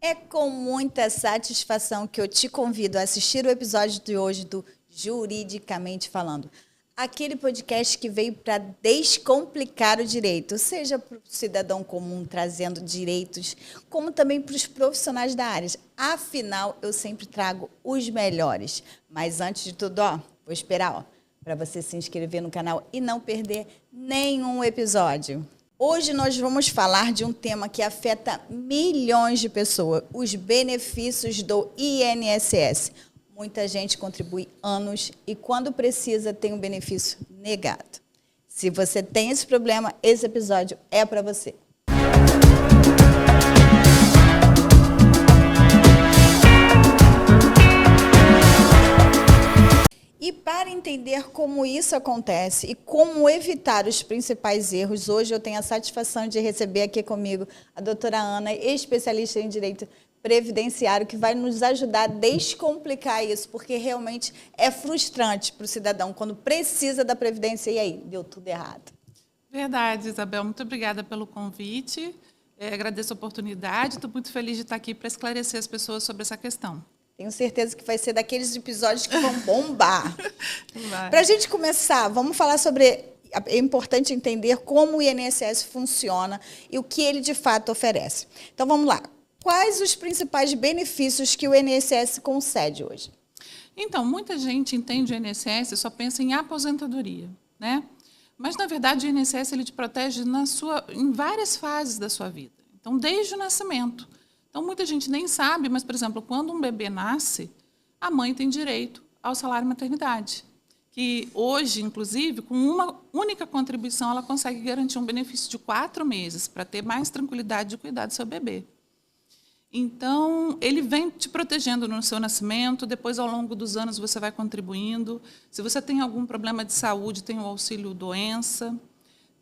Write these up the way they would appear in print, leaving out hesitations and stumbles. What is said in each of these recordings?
É com muita satisfação que eu te convido a assistir o episódio de hoje do Juridicamente Falando. Aquele podcast que veio para descomplicar o direito, seja para o cidadão comum trazendo direitos, como também para os profissionais da área. Afinal, eu sempre trago os melhores. Mas antes de tudo, vou esperar para você se inscrever no canal e não perder nenhum episódio. Hoje nós vamos falar de um tema que afeta milhões de pessoas, os benefícios do INSS. Muita gente contribui anos e, quando precisa, tem um benefício negado. Se você tem esse problema, esse episódio é para você. E para entender como isso acontece e como evitar os principais erros, hoje eu tenho a satisfação de receber aqui comigo a doutora Ana, especialista em direito previdenciário, que vai nos ajudar a descomplicar isso, porque realmente é frustrante para o cidadão quando precisa da previdência e aí, deu tudo errado. Verdade, Isabel. Muito obrigada pelo convite. Agradeço a oportunidade. Estou muito feliz de estar aqui para esclarecer as pessoas sobre essa questão. Tenho certeza que vai ser daqueles episódios que vão bombar. Para a gente começar, vamos falar sobre... É importante entender como o INSS funciona e o que ele, de fato, oferece. Então, vamos lá. Quais os principais benefícios que o INSS concede hoje? Então, muita gente entende o INSS e só pensa em aposentadoria, né? Mas, na verdade, o INSS ele te protege em várias fases da sua vida. Então, desde o nascimento. Então, muita gente nem sabe, mas, por exemplo, quando um bebê nasce, a mãe tem direito ao salário maternidade, que hoje, inclusive, com uma única contribuição, ela consegue garantir um benefício de 4 meses para ter mais tranquilidade de cuidar do seu bebê. Então, ele vem te protegendo no seu nascimento, depois, ao longo dos anos, você vai contribuindo. Se você tem algum problema de saúde, tem o auxílio doença.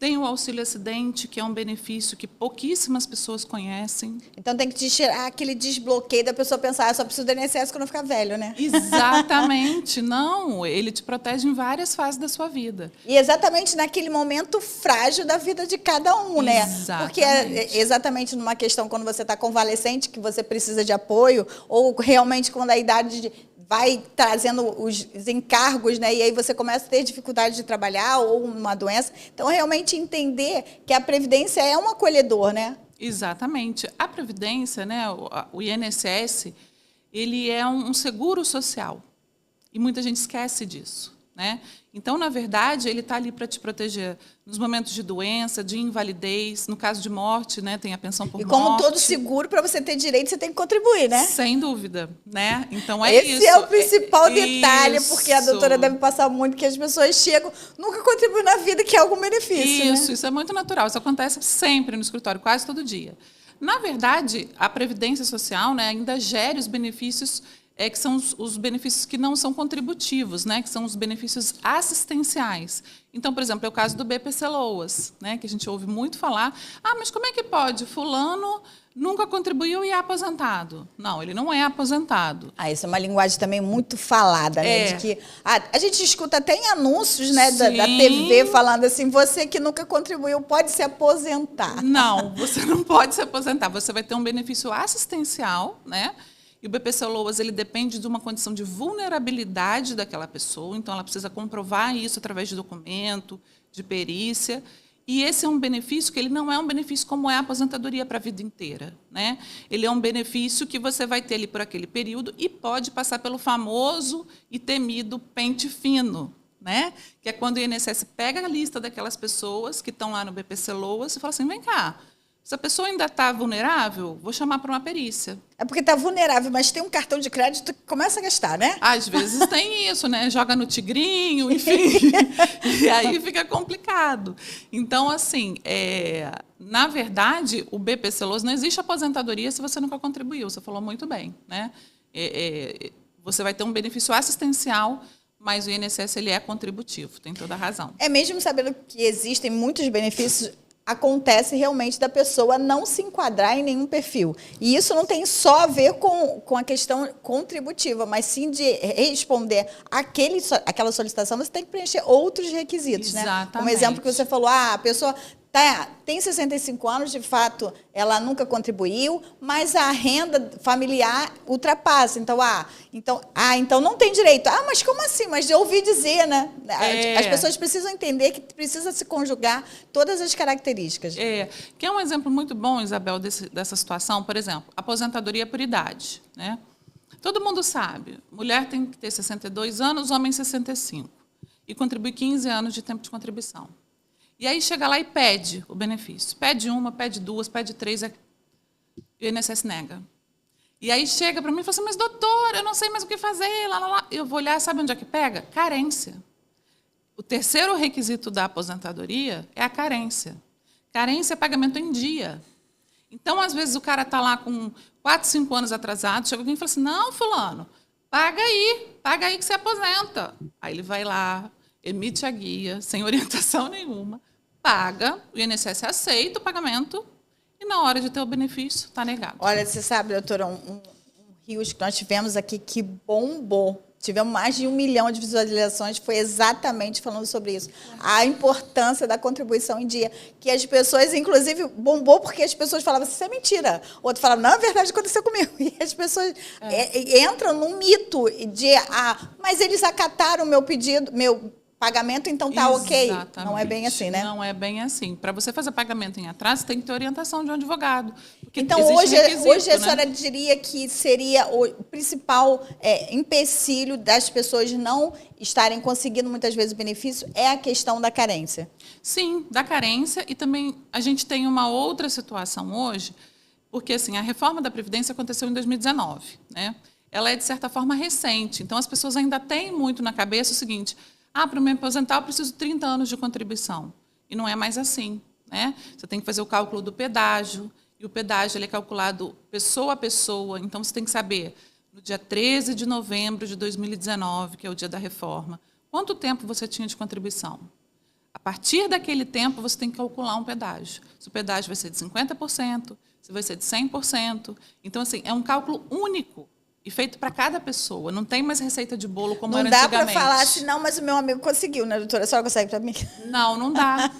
Tem o auxílio acidente, que é um benefício que pouquíssimas pessoas conhecem. Então, tem que te tirar aquele desbloqueio da pessoa pensar, só preciso do INSS quando eu ficar velho, né? Exatamente. Não, ele te protege em várias fases da sua vida. E exatamente naquele momento frágil da vida de cada um, né? Exatamente. Porque é exatamente numa questão quando você está convalescente, que você precisa de apoio, ou realmente quando a idade vai trazendo os encargos, né? E aí você começa a ter dificuldade de trabalhar ou uma doença. Então, realmente entender que a Previdência é um acolhedor, né? Exatamente. A Previdência, né, o INSS, ele é um seguro social. E muita gente esquece disso, né? Então, na verdade, ele está ali para te proteger nos momentos de doença, de invalidez, no caso de morte, né, tem a pensão por morte. E como todo seguro, para você ter direito, você tem que contribuir, né? Sem dúvida, né? Então é Esse isso. é o principal detalhe, isso. Porque a doutora deve passar muito que as pessoas chegam, nunca contribuem na vida, que é algum benefício, Isso, né? Isso é muito natural. Isso acontece sempre no escritório, quase todo dia. Na verdade, a Previdência Social, né, ainda gera os benefícios que são os benefícios que não são contributivos, né, que são os benefícios assistenciais. Então, por exemplo, é o caso do BPC-Loas, né, que a gente ouve muito falar. Mas como é que pode? Fulano nunca contribuiu e é aposentado. Não, ele não é aposentado. Isso é uma linguagem também muito falada, né? De que a gente escuta até em anúncios, né, da TV falando assim, você que nunca contribuiu pode se aposentar. Não, você não pode se aposentar. Você vai ter um benefício assistencial, né? E o BPC-Loas ele depende de uma condição de vulnerabilidade daquela pessoa, então ela precisa comprovar isso através de documento, de perícia. E esse é um benefício que ele não é um benefício como é a aposentadoria para a vida inteira, né? Ele é um benefício que você vai ter ali por aquele período e pode passar pelo famoso e temido pente fino, né? Que é quando o INSS pega a lista daquelas pessoas que estão lá no BPC-Loas e fala assim, vem cá, se a pessoa ainda está vulnerável, vou chamar para uma perícia. É porque está vulnerável, mas tem um cartão de crédito que começa a gastar, né? Às vezes tem isso, né? Joga no tigrinho, enfim. E aí fica complicado. Então, assim, na verdade, o BPC-Loas não existe aposentadoria se você nunca contribuiu. Você falou muito bem, né? Você vai ter um benefício assistencial, mas o INSS ele é contributivo, tem toda a razão. É mesmo sabendo que existem muitos benefícios, acontece realmente da pessoa não se enquadrar em nenhum perfil. E isso não tem só a ver com a questão contributiva, mas sim de responder aquela solicitação, você tem que preencher outros requisitos. Exatamente. Né? Como exemplo que você falou, a pessoa tem 65 anos, de fato, ela nunca contribuiu, mas a renda familiar ultrapassa. Então não tem direito. Ah, mas como assim? Mas eu ouvi dizer, né? As pessoas precisam entender que precisa se conjugar todas as características. Que é um exemplo muito bom, Isabel, dessa situação. Por exemplo, aposentadoria por idade, né? Todo mundo sabe, mulher tem que ter 62 anos, homem 65. E contribui 15 anos de tempo de contribuição. E aí chega lá e pede o benefício. Pede uma, pede duas, pede três, e o INSS nega. E aí chega para mim e fala assim, mas doutora, eu não sei mais o que fazer, lá. Eu vou olhar, sabe onde é que pega? Carência. O terceiro requisito da aposentadoria é a carência. Carência é pagamento em dia. Então, às vezes, o cara está lá com 4, 5 anos atrasado, chega alguém e fala assim, não, fulano, paga aí que você aposenta. Aí ele vai lá, emite a guia, sem orientação nenhuma, paga, o INSS aceita o pagamento e, na hora de ter o benefício, está negado. Olha, você sabe, doutora, um rios que nós tivemos aqui que bombou. Tivemos mais de 1 milhão de visualizações, foi exatamente falando sobre isso. A importância da contribuição em dia, que as pessoas, inclusive, bombou porque as pessoas falavam, isso é mentira. Outro falava, não, é verdade, aconteceu comigo. E as pessoas entram num mito de, mas eles acataram o meu pedido, meu pagamento, então tá ok. Exatamente. Não é bem assim, né? Não é bem assim. Para você fazer pagamento em atraso, tem que ter orientação de um advogado. Então, hoje a senhora diria que seria o principal empecilho das pessoas não estarem conseguindo, muitas vezes, o benefício é a questão da carência. Sim, da carência. E também a gente tem uma outra situação hoje, porque assim, a reforma da Previdência aconteceu em 2019. Né? Ela é, de certa forma, recente. Então, as pessoas ainda têm muito na cabeça o seguinte, para me aposentar eu preciso de 30 anos de contribuição. E não é mais assim. Né? Você tem que fazer o cálculo do pedágio, e o pedágio ele é calculado pessoa a pessoa. Então, você tem que saber, no dia 13 de novembro de 2019, que é o dia da reforma, quanto tempo você tinha de contribuição. A partir daquele tempo, você tem que calcular um pedágio. Se o pedágio vai ser de 50%, se vai ser de 100%. Então, assim, é um cálculo único. E feito para cada pessoa. Não tem mais receita de bolo como era antigamente. Não dá para falar assim, não, mas o meu amigo conseguiu, né, doutora? A senhora consegue para mim? Não dá.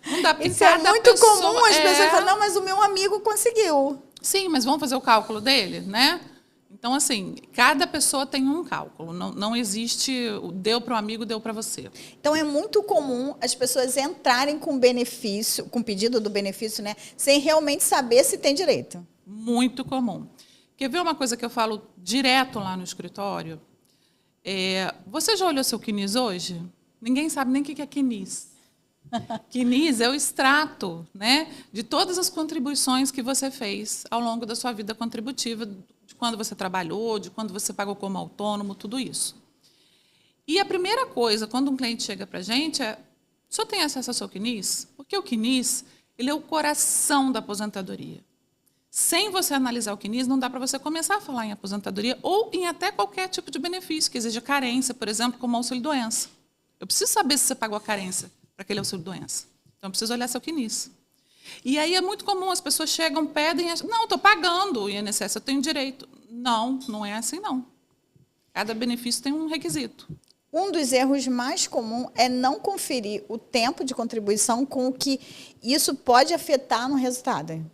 Não dá, porque isso é muito comum, as pessoas falam, não, mas o meu amigo conseguiu. Sim, mas vamos fazer o cálculo dele, né? Então, assim, cada pessoa tem um cálculo. Não existe o deu para o amigo, deu para você. Então, é muito comum as pessoas entrarem com benefício, com pedido do benefício, né, sem realmente saber se tem direito. Muito comum. Quer ver uma coisa que eu falo direto lá no escritório? Você já olhou seu quinis hoje? Ninguém sabe nem o que é quinis. Quinis é o extrato, né, de todas as contribuições que você fez ao longo da sua vida contributiva, de quando você trabalhou, de quando você pagou como autônomo, tudo isso. E a primeira coisa, quando um cliente chega para a gente, o senhor tem acesso ao seu quinis? Porque o quinis ele é o coração da aposentadoria. Sem você analisar o quinis, não dá para você começar a falar em aposentadoria ou em até qualquer tipo de benefício que exija carência, por exemplo, como auxílio-doença. Eu preciso saber se você pagou a carência para aquele auxílio-doença. Então, eu preciso olhar seu quinis. E aí é muito comum, as pessoas chegam, pedem, não, estou pagando o INSS, eu tenho direito. Não é assim, não. Cada benefício tem um requisito. Um dos erros mais comuns é não conferir o tempo de contribuição com o que isso pode afetar no resultado.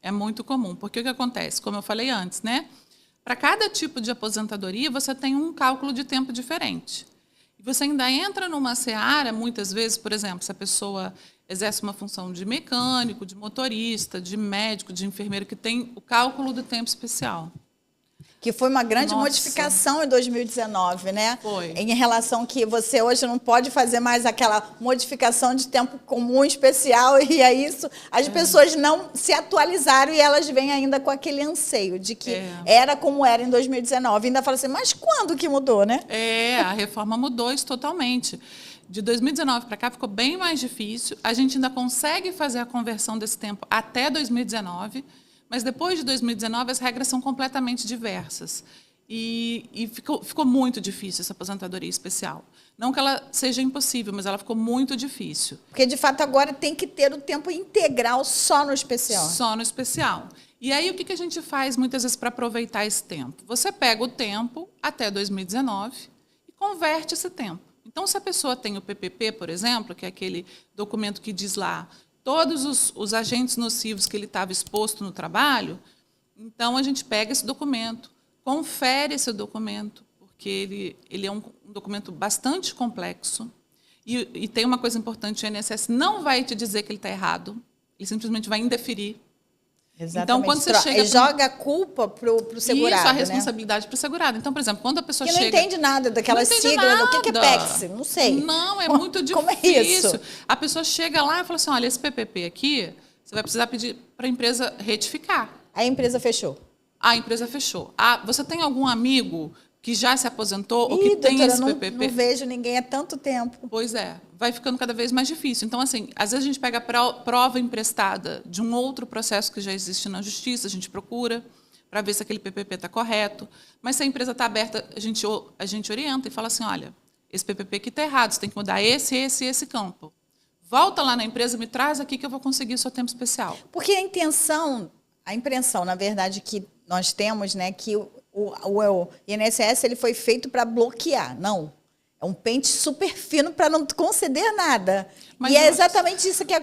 É muito comum, porque o que acontece? Como eu falei antes, né? Para cada tipo de aposentadoria, você tem um cálculo de tempo diferente. E você ainda entra numa seara, muitas vezes, por exemplo, se a pessoa exerce uma função de mecânico, de motorista, de médico, de enfermeiro, que tem o cálculo do tempo especial. Que foi uma grande modificação em 2019, né? Foi. Em relação que você hoje não pode fazer mais aquela modificação de tempo comum especial, e é isso. As pessoas não se atualizaram e elas vêm ainda com aquele anseio de que era como era em 2019. Ainda falam assim, mas quando que mudou, né? A reforma mudou isso totalmente. De 2019 para cá ficou bem mais difícil. A gente ainda consegue fazer a conversão desse tempo até 2019, mas depois de 2019 as regras são completamente diversas. E ficou muito difícil essa aposentadoria especial. Não que ela seja impossível, mas ela ficou muito difícil. Porque, de fato, agora tem que ter o tempo integral só no especial. Só no especial. E aí, o que a gente faz, muitas vezes, para aproveitar esse tempo? Você pega o tempo até 2019 e converte esse tempo. Então, se a pessoa tem o PPP, por exemplo, que é aquele documento que diz lá todos os agentes nocivos que ele estava exposto no trabalho, então a gente pega esse documento, confere esse documento, porque ele é um documento bastante complexo. E tem uma coisa importante, o INSS não vai te dizer que ele está errado, ele simplesmente vai indeferir. Exatamente. Então, quando você chega... Ele joga a culpa para o segurado, isso, a responsabilidade para o segurado. Então, por exemplo, quando a pessoa que chega... não entende nada daquela sigla, o que é PEX? Não sei. Não, é muito difícil. Como é isso? A pessoa chega lá e fala assim, olha, esse PPP aqui, você vai precisar pedir para a empresa retificar. A empresa fechou. A empresa fechou. Você tem algum amigo que já se aposentou ou que tem esse PPP? Não vejo ninguém há tanto tempo. Pois é, vai ficando cada vez mais difícil. Então, assim, às vezes a gente pega a prova emprestada de um outro processo que já existe na justiça, a gente procura para ver se aquele PPP está correto. Mas se a empresa está aberta, a gente orienta e fala assim, olha, esse PPP aqui está errado, você tem que mudar esse campo. Volta lá na empresa, me traz aqui que eu vou conseguir o seu tempo especial. Porque a impressão, na verdade, que nós temos, né, que o INSS ele foi feito para bloquear. Não. É um pente super fino para não conceder nada. E é exatamente isso que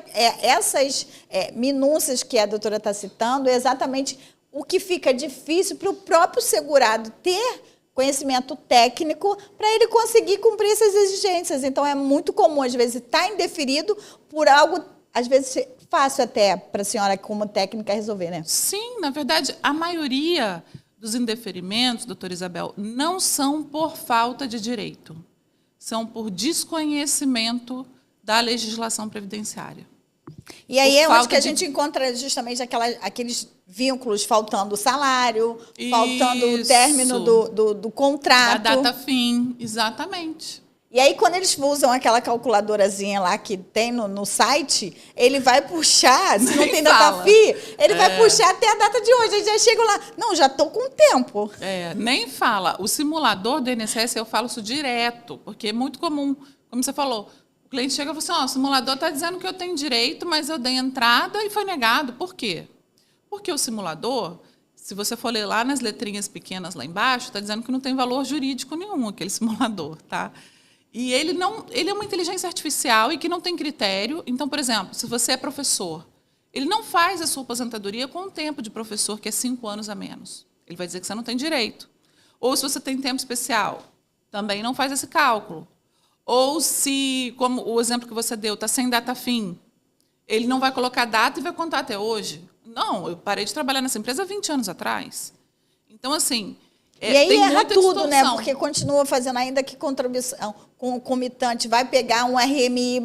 essas minúcias que a doutora está citando, é exatamente o que fica difícil para o próprio segurado ter conhecimento técnico para ele conseguir cumprir essas exigências. Então, é muito comum, às vezes, estar indeferido por algo, às vezes, fácil até para a senhora, como técnica, resolver, né? Sim, na verdade, a maioria dos indeferimentos, doutora Isabel, não são por falta de direito, são por desconhecimento da legislação previdenciária. E aí é onde que a gente encontra justamente aqueles vínculos, faltando o salário, faltando o término do contrato. Da data fim, exatamente. E aí, quando eles usam aquela calculadorazinha lá que tem no site, ele vai puxar, se não tem data fim, ele vai puxar até a data de hoje. Eles já chegam lá, não, já estou com tempo. Nem fala. O simulador do INSS, eu falo isso direto, porque é muito comum, como você falou, o cliente chega e fala assim, o simulador está dizendo que eu tenho direito, mas eu dei entrada e foi negado. Por quê? Porque o simulador, se você for ler lá nas letrinhas pequenas lá embaixo, está dizendo que não tem valor jurídico nenhum aquele simulador, tá? E ele é uma inteligência artificial e que não tem critério. Então, por exemplo, se você é professor, ele não faz a sua aposentadoria com o tempo de professor, que é 5 anos a menos. Ele vai dizer que você não tem direito. Ou se você tem tempo especial, também não faz esse cálculo. Ou se, como o exemplo que você deu, está sem data fim, ele não vai colocar data e vai contar até hoje. Não, eu parei de trabalhar nessa empresa há 20 anos atrás. Então, assim... E aí erra tudo, né? Porque continua fazendo ainda que contribuição concomitante, vai pegar um RMI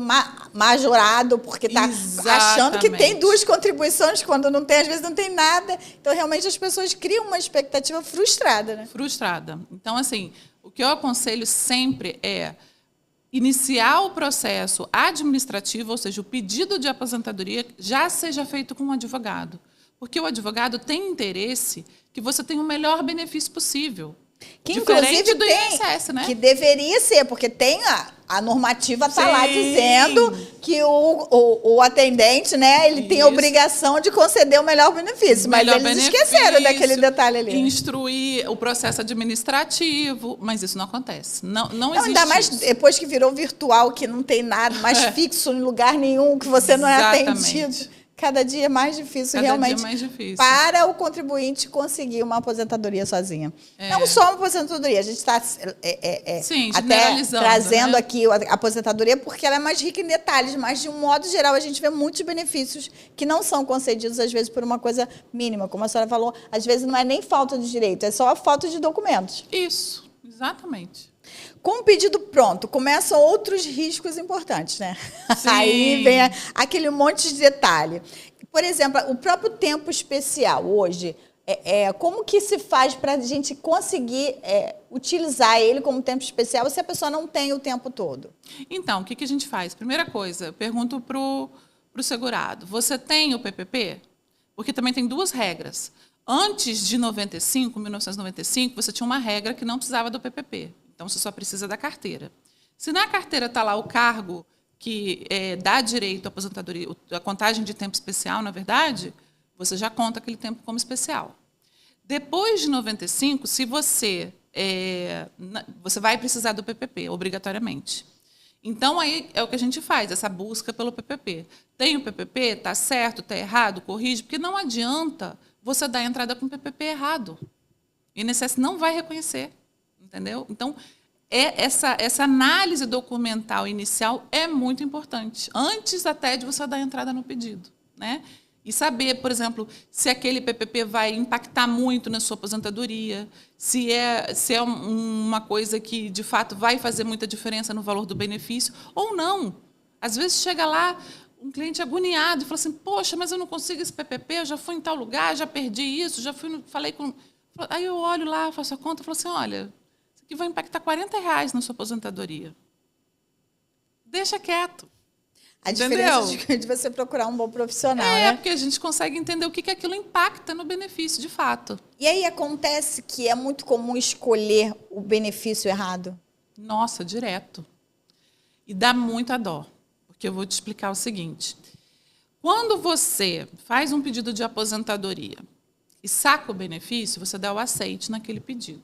majorado, porque está achando que tem 2 contribuições, quando não tem, às vezes não tem nada. Então, realmente, as pessoas criam uma expectativa frustrada, né? Frustrada. Então, assim, o que eu aconselho sempre é iniciar o processo administrativo, ou seja, o pedido de aposentadoria já seja feito com um advogado. Porque o advogado tem interesse que você tenha o melhor benefício possível. Que, diferente inclusive, do INSS, né? Que deveria ser, porque tem a normativa está lá dizendo que o atendente, né, ele tem a obrigação de conceder o melhor benefício, mas eles esqueceram daquele detalhe ali. Instruir o processo administrativo, mas isso não acontece. Não existe ainda mais isso. Depois que virou virtual, que não tem nada mais fixo em lugar nenhum, que você não é atendido. Cada dia é mais difícil, realmente, para o contribuinte conseguir uma aposentadoria sozinha. Não só uma aposentadoria, a gente está até trazendo, né, aqui a aposentadoria porque ela é mais rica em detalhes, mas, de um modo geral, a gente vê muitos benefícios que não são concedidos, às vezes, por uma coisa mínima. Como a senhora falou, às vezes não é nem falta de direito, é só a falta de documentos. Isso, exatamente. Com o pedido pronto, começam outros riscos importantes, né? Sim. Aí vem aquele monte de detalhe. Por exemplo, o próprio tempo especial hoje, como que se faz para a gente conseguir utilizar ele como tempo especial se a pessoa não tem o tempo todo? Então, o que a gente faz? Primeira coisa, eu pergunto para o segurado, você tem o PPP? Porque também tem 2 regras. Antes de 1995, você tinha uma regra que não precisava do PPP. Então, você só precisa da carteira. Se na carteira está lá o cargo que dá direito à aposentadoria, a contagem de tempo especial, na verdade, você já conta aquele tempo como especial. Depois de 95, se você vai precisar do PPP, obrigatoriamente. Então, aí é o que a gente faz, essa busca pelo PPP. Tem o PPP? Está certo? Está errado? Corrige? Porque não adianta você dar entrada com o PPP errado. O INSS não vai reconhecer, entendeu? Então, essa análise documental inicial é muito importante, antes até de você dar entrada no pedido, né? E saber, por exemplo, se aquele PPP vai impactar muito na sua aposentadoria, se é uma coisa que, de fato, vai fazer muita diferença no valor do benefício, ou não. Às vezes chega lá um cliente agoniado e fala assim, poxa, mas eu não consigo esse PPP, eu já fui em tal lugar, já perdi isso, falei com... Aí eu olho lá, faço a conta e falo assim, olha, isso aqui vai impactar R$40 na sua aposentadoria. Deixa quieto. A diferença de você procurar um bom profissional, né? Porque a gente consegue entender o que aquilo impacta no benefício, de fato. E aí acontece que é muito comum escolher o benefício errado? Nossa, direto. E dá muita dó, porque eu vou te explicar o seguinte. Quando você faz um pedido de aposentadoria e saca o benefício, você dá o aceite naquele pedido.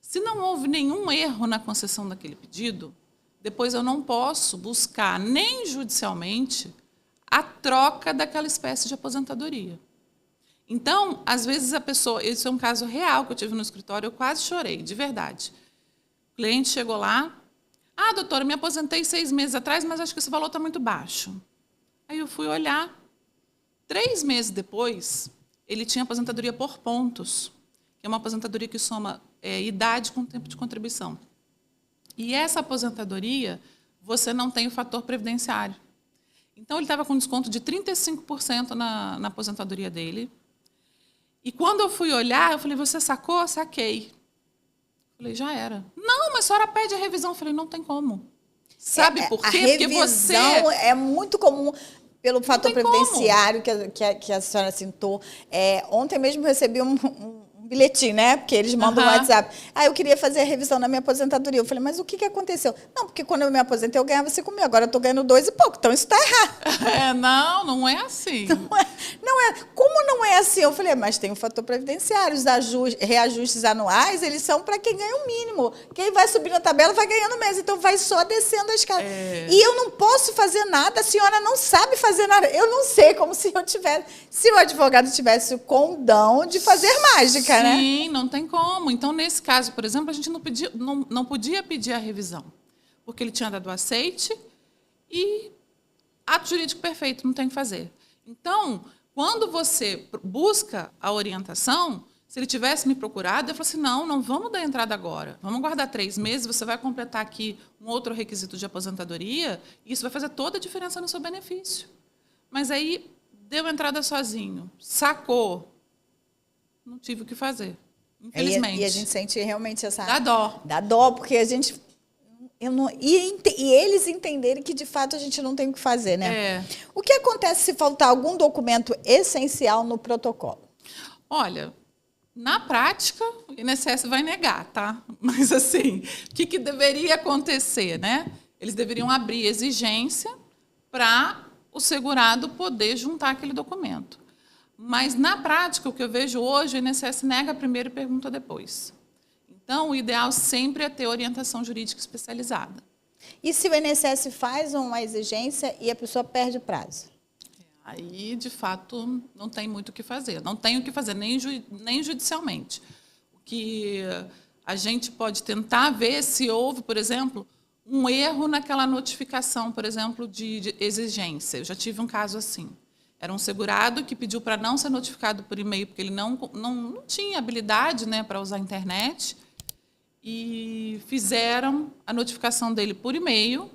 Se não houve nenhum erro na concessão daquele pedido, depois eu não posso buscar nem judicialmente a troca daquela espécie de aposentadoria. Então, às vezes a pessoa... Esse é um caso real que eu tive no escritório, eu quase chorei, de verdade. O cliente chegou lá, doutora, me aposentei 6 meses atrás, mas acho que esse valor está muito baixo. Aí eu fui olhar. 3 meses depois, ele tinha aposentadoria por pontos, que é uma aposentadoria que soma idade com tempo de contribuição. E essa aposentadoria, você não tem o fator previdenciário. Então, ele estava com desconto de 35% na aposentadoria dele. E quando eu fui olhar, eu falei, você sacou? Saquei. Eu falei, já era. Não, mas a senhora pede a revisão. Eu falei, não tem como. Sabe por quê? Porque você... é muito comum pelo fator previdenciário que a senhora citou. Ontem mesmo eu recebi um bilhetinho, né? Porque eles mandam um WhatsApp. Eu queria fazer a revisão da minha aposentadoria. Eu falei, mas o que aconteceu? Não, porque quando eu me aposentei, eu ganhava 5 mil. Agora eu estou ganhando 2 e pouco. Então, isso está errado. Não é assim. Não é. Como não é assim? Eu falei, mas tem o fator previdenciário. Os reajustes anuais, eles são para quem ganha o mínimo. Quem vai subir na tabela vai ganhando mês. Então, vai só descendo a escala. E eu não posso fazer nada. A senhora não sabe fazer nada. Eu não sei, como se eu tivesse... Se o advogado tivesse o condão de fazer mágica. Sim, não tem como. Então, nesse caso, por exemplo, a gente não podia pedir a revisão, porque ele tinha dado aceite e ato jurídico perfeito, não tem o que fazer. Então, quando você busca a orientação, se ele tivesse me procurado, eu falei assim, não vamos dar entrada agora. Vamos guardar 3 meses, você vai completar aqui um outro requisito de aposentadoria, e isso vai fazer toda a diferença no seu benefício. Mas aí, deu entrada sozinho, sacou, não tive o que fazer, infelizmente. E a gente sente realmente essa... Dá dó. Dá dó, porque a gente... E eles entenderem que, de fato, a gente não tem o que fazer, né? O que acontece se faltar algum documento essencial no protocolo? Olha, na prática, o INSS vai negar, tá? Mas, assim, o que deveria acontecer, né? Eles deveriam abrir exigência para o segurado poder juntar aquele documento. Mas, na prática, o que eu vejo hoje, o INSS nega primeiro e pergunta depois. Então, o ideal sempre é ter orientação jurídica especializada. E se o INSS faz uma exigência e a pessoa perde o prazo? Aí, de fato, não tem muito o que fazer. Não tem o que fazer, nem judicialmente. O que a gente pode tentar ver se houve, por exemplo, um erro naquela notificação, por exemplo, de exigência. Eu já tive um caso assim. Era um segurado que pediu para não ser notificado por e-mail, porque ele não tinha habilidade, né, para usar a internet, e fizeram a notificação dele por e-mail.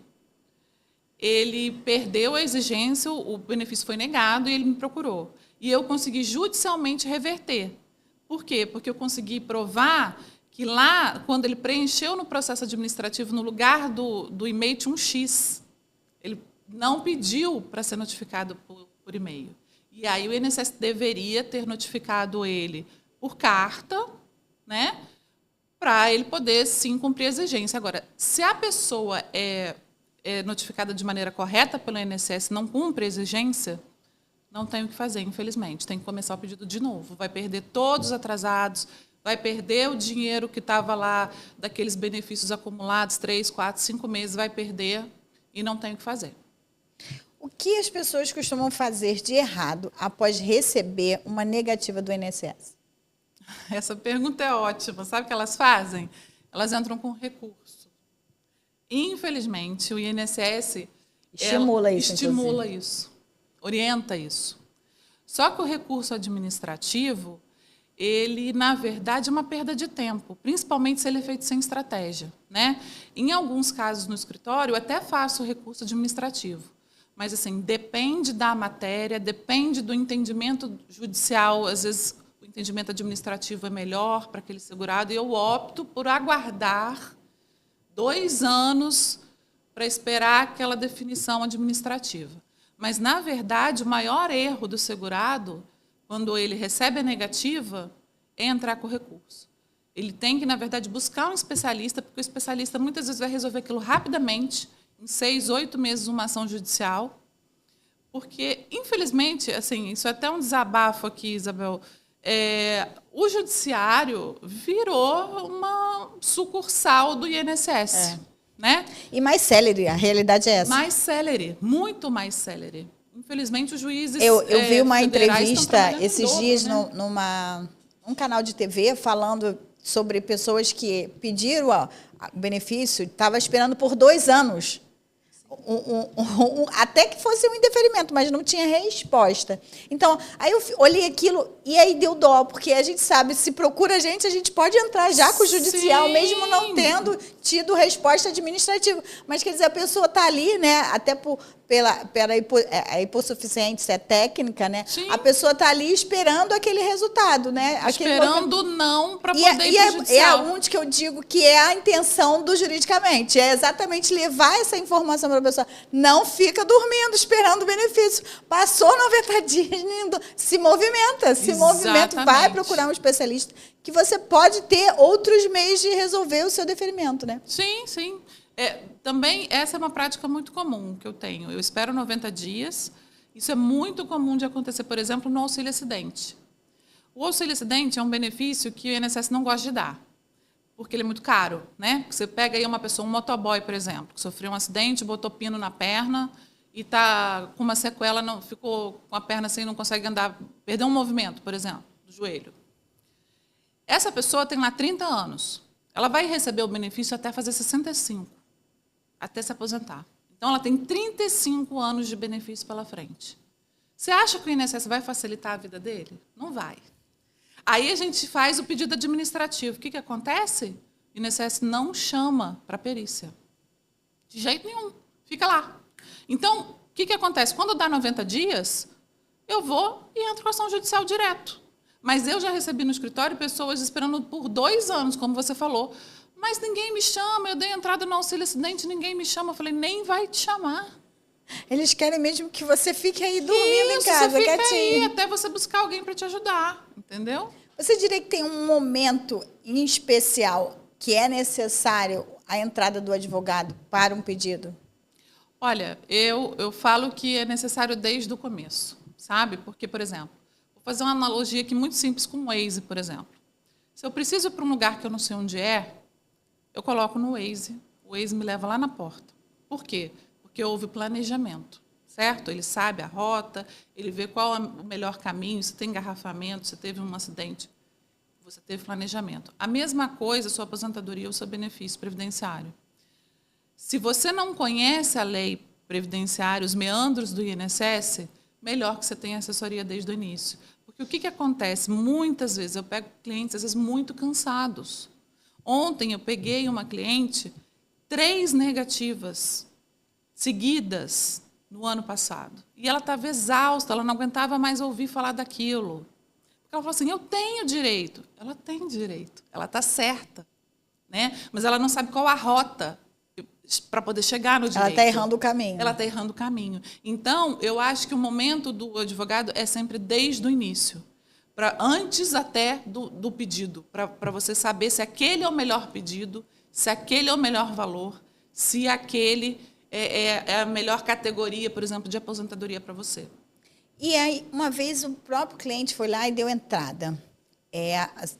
Ele perdeu a exigência, o benefício foi negado e ele me procurou. E eu consegui judicialmente reverter. Por quê? Porque eu consegui provar que lá, quando ele preencheu no processo administrativo, no lugar do e-mail tinha um X. Ele não pediu para ser notificado por e-mail. E aí o INSS deveria ter notificado ele por carta, né, para ele poder, sim, cumprir a exigência. Agora, se a pessoa é notificada de maneira correta pelo INSS, não cumpre a exigência, não tem o que fazer, infelizmente. Tem que começar o pedido de novo. Vai perder todos os atrasados, vai perder o dinheiro que estava lá, daqueles benefícios acumulados, 3, 4, 5 meses, vai perder e não tem o que fazer. O que as pessoas costumam fazer de errado após receber uma negativa do INSS? Essa pergunta é ótima. Sabe o que elas fazem? Elas entram com recurso. Infelizmente, o INSS estimula isso, orienta isso. Só que o recurso administrativo, ele, na verdade, é uma perda de tempo, principalmente se ele é feito sem estratégia, né? Em alguns casos no escritório, eu até faço o recurso administrativo. Mas, assim, depende da matéria, depende do entendimento judicial. Às vezes, o entendimento administrativo é melhor para aquele segurado, e eu opto por aguardar 2 anos para esperar aquela definição administrativa. Mas, na verdade, o maior erro do segurado, quando ele recebe a negativa, é entrar com o recurso. Ele tem que, na verdade, buscar um especialista, porque o especialista muitas vezes vai resolver aquilo rapidamente, em 6, 8 meses, uma ação judicial. Porque, infelizmente, assim, isso é até um desabafo aqui, Isabel, o judiciário virou uma sucursal do INSS. Né? E mais célere, a realidade é essa. Mais célere, muito mais célere. Infelizmente, os juízes Eu vi uma entrevista esses dobro, dias, né? num canal de TV, falando sobre pessoas que pediram o benefício, estavam esperando por 2 anos. Até que fosse um indeferimento, mas não tinha resposta. Então, aí eu olhei aquilo e aí deu dó, porque a gente sabe, se procura a gente pode entrar já com o judicial, Sim. mesmo não tendo tido resposta administrativa. Mas, quer dizer, a pessoa está ali, né, até a hipossuficiência técnica, né? Sim. A pessoa está ali esperando aquele resultado, né? Esperando não para poder ir para o judicial. E é onde que eu digo que é a intenção do juridicamente. É exatamente levar essa informação para a pessoa. Não fica dormindo, esperando o benefício. Passou 90 dias, se movimenta. Vai procurar um especialista, que você pode ter outros meios de resolver o seu deferimento, né? Sim, sim. Também essa é uma prática muito comum que eu tenho. Eu espero 90 dias. Isso é muito comum de acontecer, por exemplo, no auxílio-acidente. O auxílio-acidente é um benefício que o INSS não gosta de dar, porque ele é muito caro, né? Você pega aí uma pessoa, um motoboy, por exemplo, que sofreu um acidente, botou pino na perna e está com uma sequela, ficou com a perna assim, não consegue andar, perdeu um movimento, por exemplo, do joelho. Essa pessoa tem lá 30 anos. Ela vai receber o benefício até fazer 65. Até se aposentar. Então, ela tem 35 anos de benefício pela frente. Você acha que o INSS vai facilitar a vida dele? Não vai. Aí a gente faz o pedido administrativo. O que acontece? O INSS não chama para perícia. De jeito nenhum. Fica lá. Então, o que acontece? Quando dá 90 dias, eu vou e entro com ação judicial direto. Mas eu já recebi no escritório pessoas esperando por 2 anos, como você falou. Mas ninguém me chama, eu dei entrada no auxílio-acidente, ninguém me chama. Eu falei, nem vai te chamar. Eles querem mesmo que você fique aí dormindo em casa, você fica quietinho. aí até você buscar alguém para te ajudar, entendeu? Você diria que tem um momento em especial que é necessário a entrada do advogado para um pedido? Olha, eu falo que é necessário desde o começo, sabe? Porque, por exemplo, vou fazer uma analogia aqui muito simples com o Waze, por exemplo. Se eu preciso ir para um lugar que eu não sei onde é, eu coloco no Waze, o Waze me leva lá na porta. Por quê? Porque houve planejamento, certo? Ele sabe a rota, ele vê qual é o melhor caminho, se tem engarrafamento, se teve um acidente, você teve planejamento. A mesma coisa, sua aposentadoria ou seu benefício previdenciário. Se você não conhece a lei previdenciária, os meandros do INSS, melhor que você tenha assessoria desde o início. Porque o que acontece? Muitas vezes, eu pego clientes, às vezes, muito cansados. Ontem eu peguei uma cliente, 3 negativas seguidas no ano passado. E ela estava exausta, ela não aguentava mais ouvir falar daquilo. Porque ela falou assim, eu tenho direito. Ela tem direito, ela está certa, né? Mas ela não sabe qual a rota para poder chegar no direito. Ela está errando o caminho. Ela está errando o caminho. Então, eu acho que o momento do advogado é sempre desde o início. Antes até do pedido, para você saber se aquele é o melhor pedido, se aquele é o melhor valor, se aquele é a melhor categoria, por exemplo, de aposentadoria para você. E aí, uma vez, o próprio cliente foi lá e deu entrada.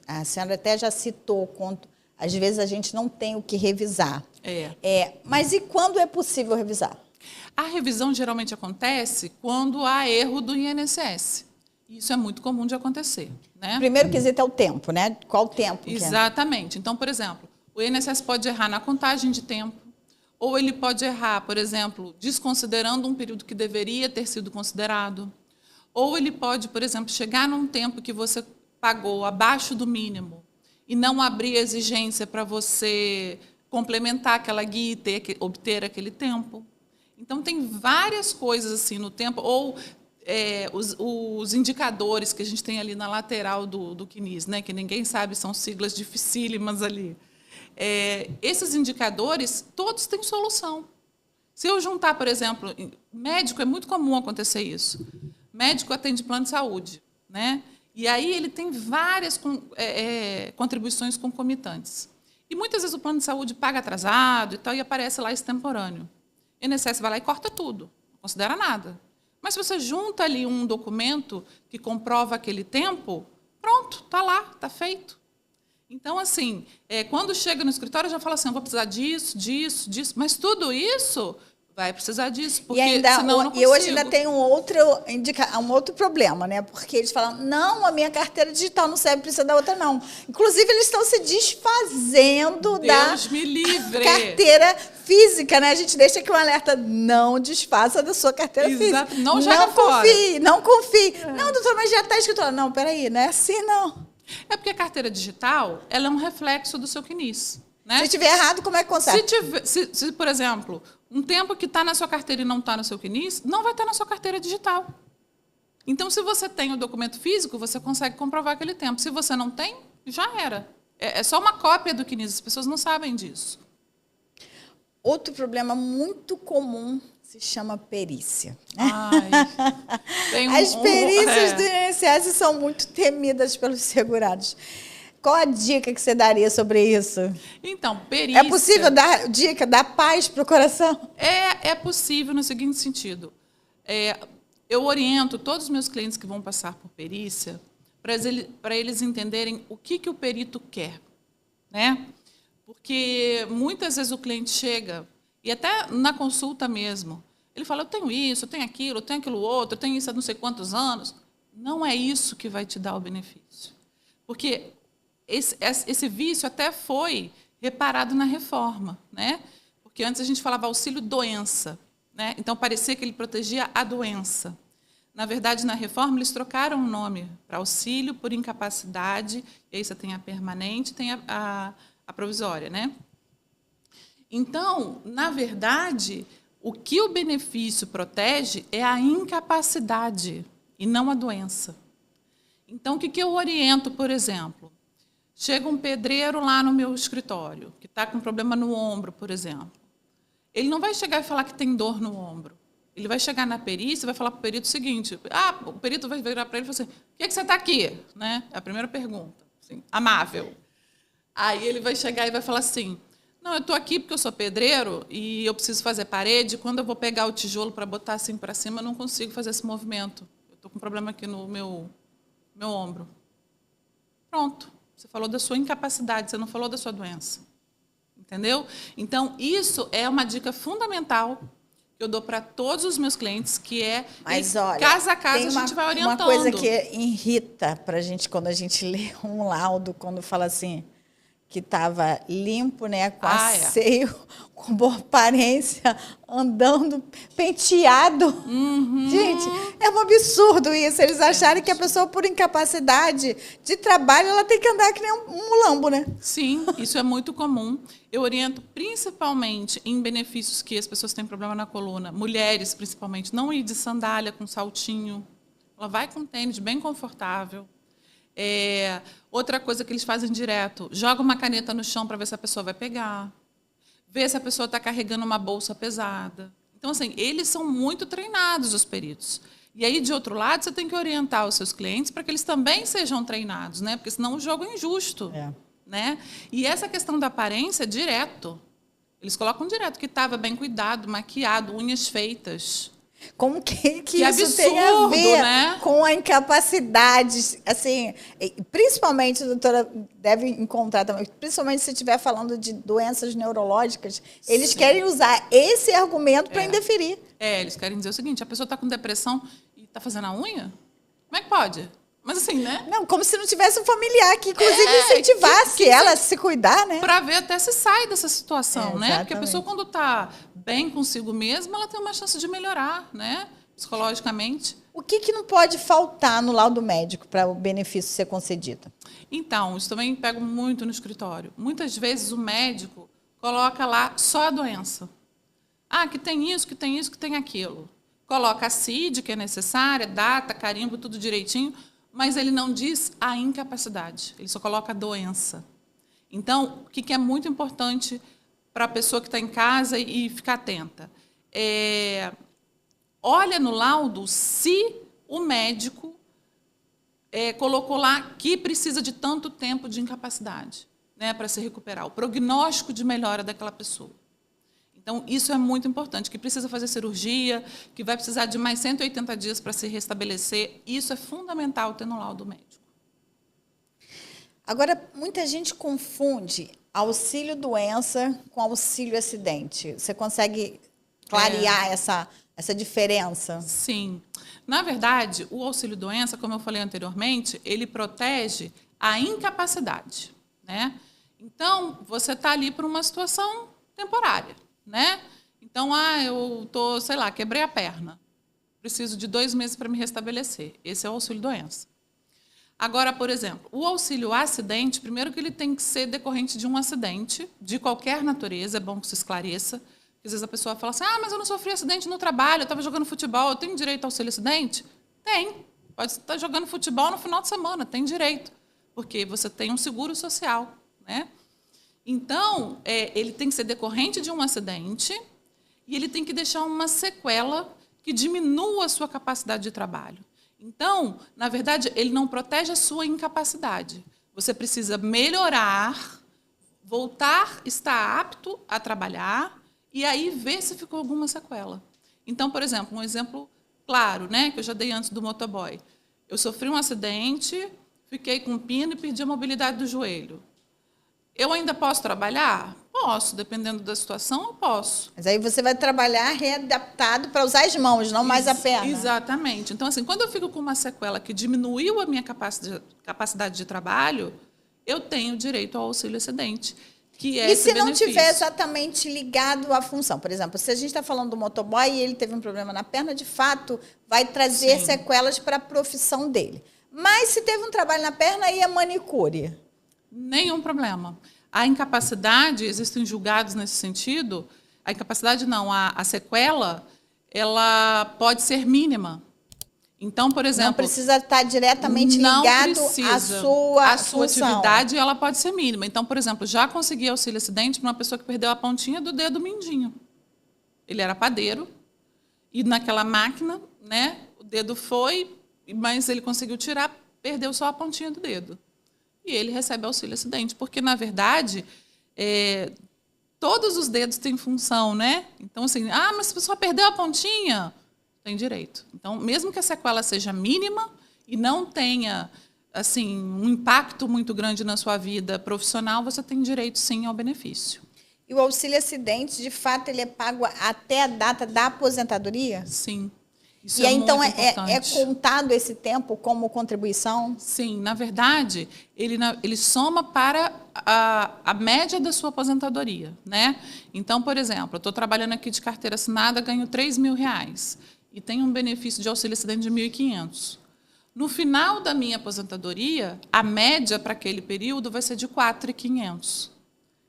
A senhora até já citou quanto às vezes a gente não tem o que revisar. Mas e quando é possível revisar? A revisão geralmente acontece quando há erro do INSS. Isso é muito comum de acontecer, né? O primeiro quesito é o tempo, né? Qual o tempo? Exatamente. Então, por exemplo, o INSS pode errar na contagem de tempo, ou ele pode errar, por exemplo, desconsiderando um período que deveria ter sido considerado, ou ele pode, por exemplo, chegar num tempo que você pagou abaixo do mínimo e não abrir a exigência para você complementar aquela guia e obter aquele tempo. Então, tem várias coisas assim no tempo, ou os indicadores que a gente tem ali na lateral do CNIS, né, que ninguém sabe, são siglas dificílimas ali. Esses indicadores, todos têm solução. Se eu juntar, por exemplo, médico, é muito comum acontecer isso. Médico atende plano de saúde, né? E aí ele tem várias contribuições concomitantes. E muitas vezes o plano de saúde paga atrasado e tal, e aparece lá extemporâneo. O INSS vai lá e corta tudo, não considera nada. Mas se você junta ali um documento que comprova aquele tempo, pronto, está lá, está feito. Então, assim, quando chega no escritório, já fala assim, eu vou precisar disso, disso, disso, mas tudo isso vai precisar disso, porque senão eu não consigo. E hoje ainda tem um outro problema, né? Porque eles falam, não, a minha carteira digital não serve, precisa da outra, não. Inclusive, eles estão se desfazendo Deus me livre. Carteira física, né? A gente deixa aqui um alerta, não desfaça da sua carteira física. Não joga fora. Não confie. Não, doutor, mas já está escrito lá. Não, peraí, não é assim, não. É porque a carteira digital, ela é um reflexo do seu CNIS. Né? Se tiver errado, como é que conserta? Se, por exemplo, um tempo que está na sua carteira e não está no seu CNIS, não vai estar na sua carteira digital. Então, se você tem o documento físico, você consegue comprovar aquele tempo. Se você não tem, já era. É só uma cópia do CNIS, as pessoas não sabem disso. Outro problema muito comum se chama perícia. As perícias do INSS são muito temidas pelos segurados. Qual a dica que você daria sobre isso? Então, perícia... É possível dar dica, dar paz para o coração? É possível no seguinte sentido. Eu oriento todos os meus clientes que vão passar por perícia para eles entenderem o que o perito quer, né? Porque muitas vezes o cliente chega, e até na consulta mesmo, ele fala, eu tenho isso, eu tenho aquilo outro, eu tenho isso há não sei quantos anos. Não é isso que vai te dar o benefício. Porque esse vício até foi reparado na reforma, né? Porque antes a gente falava auxílio-doença, né? Então, parecia que ele protegia a doença. Na verdade, na reforma, eles trocaram o nome para auxílio por incapacidade, e aí você tem a permanente, tem a provisória, né? Então, na verdade, o que o benefício protege é a incapacidade e não a doença. Então, o que eu oriento, por exemplo? Chega um pedreiro lá no meu escritório, que está com problema no ombro, por exemplo. Ele não vai chegar e falar que tem dor no ombro. Ele vai chegar na perícia e vai falar para o perito o seguinte, o perito vai virar para ele e falar assim, por que você está aqui? Né? É a primeira pergunta, assim, amável. Aí ele vai chegar e vai falar assim, não, eu estou aqui porque eu sou pedreiro e eu preciso fazer parede, quando eu vou pegar o tijolo para botar assim para cima, eu não consigo fazer esse movimento. Eu estou com um problema aqui no meu ombro. Pronto. Você falou da sua incapacidade, você não falou da sua doença. Entendeu? Então, isso é uma dica fundamental que eu dou para todos os meus clientes, que Mas, olha, caso a caso, a gente vai orientando. Uma coisa que irrita para a gente quando a gente lê um laudo, quando fala assim, que estava limpo, né, com asseio, com boa aparência, andando, penteado. Uhum. Gente, é um absurdo isso. Eles acharem que a pessoa, por incapacidade de trabalho, ela tem que andar que nem um mulambo, né? Sim, isso é muito comum. Eu oriento principalmente em benefícios que as pessoas têm problema na coluna, mulheres principalmente, não ir de sandália com saltinho. Ela vai com tênis bem confortável. Outra coisa que eles fazem direto, joga uma caneta no chão para ver se a pessoa vai pegar, ver se a pessoa está carregando uma bolsa pesada. Então, assim, eles são muito treinados, os peritos. E aí, de outro lado, você tem que orientar os seus clientes para que eles também sejam treinados, né? Porque senão o jogo é injusto. Né? E essa questão da aparência, direto. Eles colocam direto que estava bem cuidado, maquiado, unhas feitas. Como que Que isso tem a absurdo, ver né? com a incapacidade? Assim, principalmente, a doutora deve encontrar também, principalmente se estiver falando de doenças neurológicas, eles Sim. querem usar esse argumento para indeferir. Eles querem dizer o seguinte, a pessoa está com depressão e está fazendo a unha? Como é que pode? Mas assim, né? Não, como se não tivesse um familiar que, inclusive, incentivasse ela a se cuidar, né? Para ver até se sai dessa situação, né? Porque a Exatamente. pessoa, quando está bem consigo mesma, ela tem uma chance de melhorar, né? Psicologicamente. O que não pode faltar no laudo médico para o benefício ser concedido? Então, isso também pego muito no escritório. Muitas vezes o médico coloca lá só a doença. Ah, que tem isso, que tem isso, que tem aquilo. Coloca a CID, que é necessária, data, carimbo, tudo direitinho, mas ele não diz a incapacidade, ele só coloca a doença. Então, o que é muito importante para a pessoa que está em casa e ficar atenta? Olha no laudo se o médico colocou lá que precisa de tanto tempo de incapacidade, né, para se recuperar, o prognóstico de melhora daquela pessoa. Então, isso é muito importante, que precisa fazer cirurgia, que vai precisar de mais 180 dias para se restabelecer. Isso é fundamental ter no laudo médico. Agora, muita gente confunde auxílio-doença com auxílio-acidente. Você consegue clarear essa diferença? Sim. Na verdade, o auxílio-doença, como eu falei anteriormente, ele protege a incapacidade, né? Então, você está ali por uma situação temporária, né? Então, eu tô, sei lá, quebrei a perna. Preciso de 2 meses para me restabelecer. Esse é o auxílio-doença. Agora, por exemplo, o auxílio-acidente, primeiro que ele tem que ser decorrente de um acidente, de qualquer natureza, é bom que se esclareça. Às vezes a pessoa fala assim, mas eu não sofri acidente no trabalho, eu estava jogando futebol, eu tenho direito ao auxílio-acidente? Tem. Pode estar jogando futebol no final de semana, tem direito, porque você tem um seguro social, né? Então, ele tem que ser decorrente de um acidente e ele tem que deixar uma sequela que diminua a sua capacidade de trabalho. Então, na verdade, ele não protege a sua incapacidade. Você precisa melhorar, voltar, estar apto a trabalhar e aí ver se ficou alguma sequela. Então, por exemplo, um exemplo claro, né, que eu já dei antes do motoboy. Eu sofri um acidente, fiquei com pino e perdi a mobilidade do joelho. Eu ainda posso trabalhar? Posso, dependendo da situação, eu posso. Mas aí você vai trabalhar readaptado para usar as mãos, não mais a perna. Exatamente. Então, assim, quando eu fico com uma sequela que diminuiu a minha capacidade de trabalho, eu tenho direito ao auxílio-acidente, que é esse benefício. E se não tiver exatamente ligado à função? Por exemplo, se a gente está falando do motoboy e ele teve um problema na perna, de fato, vai trazer sequelas para a profissão dele. Mas se teve um trabalho na perna, aí é manicure. Nenhum problema. A incapacidade, existem julgados nesse sentido, a incapacidade não, a sequela, ela pode ser mínima. Então, por exemplo... Não precisa estar diretamente ligado à sua função. Atividade, ela pode ser mínima. Então, por exemplo, já consegui auxílio-acidente para uma pessoa que perdeu a pontinha do dedo mindinho. Ele era padeiro, e naquela máquina, né, o dedo foi, mas ele conseguiu tirar, perdeu só a pontinha do dedo. E ele recebe auxílio-acidente, porque, na verdade, todos os dedos têm função, né? Então, assim, mas se a pessoa perdeu a pontinha, tem direito. Então, mesmo que a sequela seja mínima e não tenha, assim, um impacto muito grande na sua vida profissional, você tem direito, sim, ao benefício. E o auxílio-acidente, de fato, ele é pago até a data da aposentadoria? Sim. Isso e aí, muito então, importante. É contado esse tempo como contribuição? Sim, na verdade, ele soma para a média da sua aposentadoria, né? Então, por exemplo, eu estou trabalhando aqui de carteira assinada, ganho R$3.000 e tenho um benefício de auxílio-acidente de R$1.500. No final da minha aposentadoria, a média para aquele período vai ser de R$4.500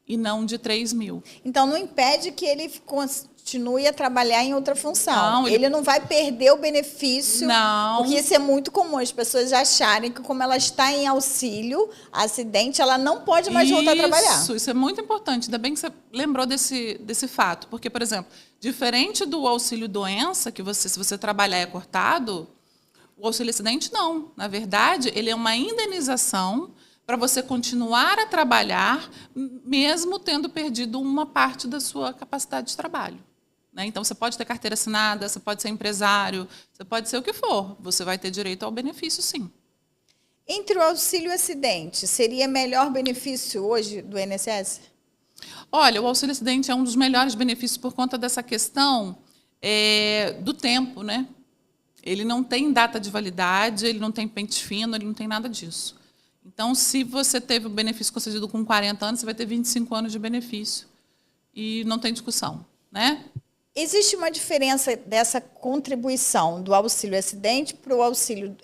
e não de R$3.000. Então, não impede que ele continue a trabalhar em outra função. Não, ele não vai perder o benefício. Não. Porque isso é muito comum, as pessoas acharem que, como ela está em auxílio, acidente, ela não pode mais voltar a trabalhar. Isso é muito importante. Ainda bem que você lembrou desse fato. Porque, por exemplo, diferente do auxílio-doença, que se você trabalhar é cortado, o auxílio-acidente não. Na verdade, ele é uma indenização para você continuar a trabalhar, mesmo tendo perdido uma parte da sua capacidade de trabalho. né? Então, você pode ter carteira assinada, você pode ser empresário, você pode ser o que for. Você vai ter direito ao benefício, sim. Entre o auxílio acidente, seria melhor benefício hoje do INSS? Olha, o auxílio acidente é um dos melhores benefícios por conta dessa questão do tempo, né? Ele não tem data de validade, ele não tem pente fino, ele não tem nada disso. Então, se você teve o benefício concedido com 40 anos, você vai ter 25 anos de benefício. E não tem discussão, né? Existe uma diferença dessa contribuição do auxílio acidente para o auxílio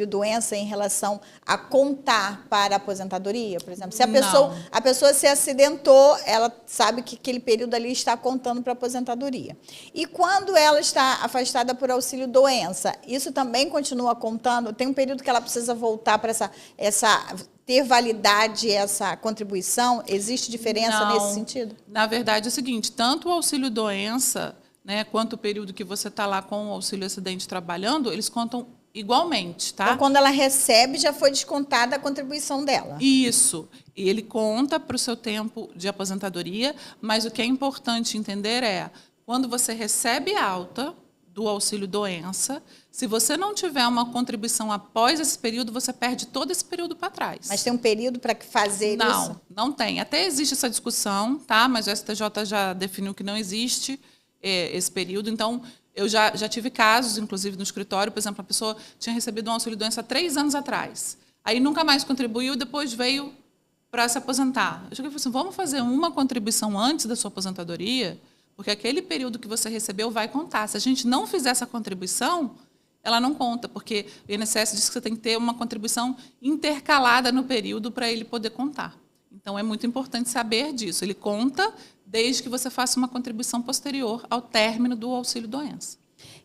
doença em relação a contar para a aposentadoria? Por exemplo, se a pessoa se acidentou, ela sabe que aquele período ali está contando para a aposentadoria. E quando ela está afastada por auxílio doença, isso também continua contando? Tem um período que ela precisa voltar para ter validade essa contribuição? Existe diferença nesse sentido? Na verdade, é o seguinte, tanto o auxílio-doença, né, quanto o período que você está lá com o auxílio-acidente trabalhando, eles contam igualmente, tá? Então, quando ela recebe, já foi descontada a contribuição dela. Isso. E ele conta para o seu tempo de aposentadoria, mas o que é importante entender é, quando você recebe alta do auxílio-doença, se você não tiver uma contribuição após esse período, você perde todo esse período para trás. Mas tem um período para fazer isso? Não, não tem. Até existe essa discussão, tá? Mas o STJ já definiu que não existe esse período. Então, eu já tive casos, inclusive no escritório, por exemplo, a pessoa tinha recebido um auxílio-doença há 3 anos atrás. Aí nunca mais contribuiu, depois veio para se aposentar. Eu cheguei e falei assim, vamos fazer uma contribuição antes da sua aposentadoria, porque aquele período que você recebeu vai contar. Se a gente não fizer essa contribuição, ela não conta, porque o INSS diz que você tem que ter uma contribuição intercalada no período para ele poder contar. Então, é muito importante saber disso. Ele conta desde que você faça uma contribuição posterior ao término do auxílio-doença.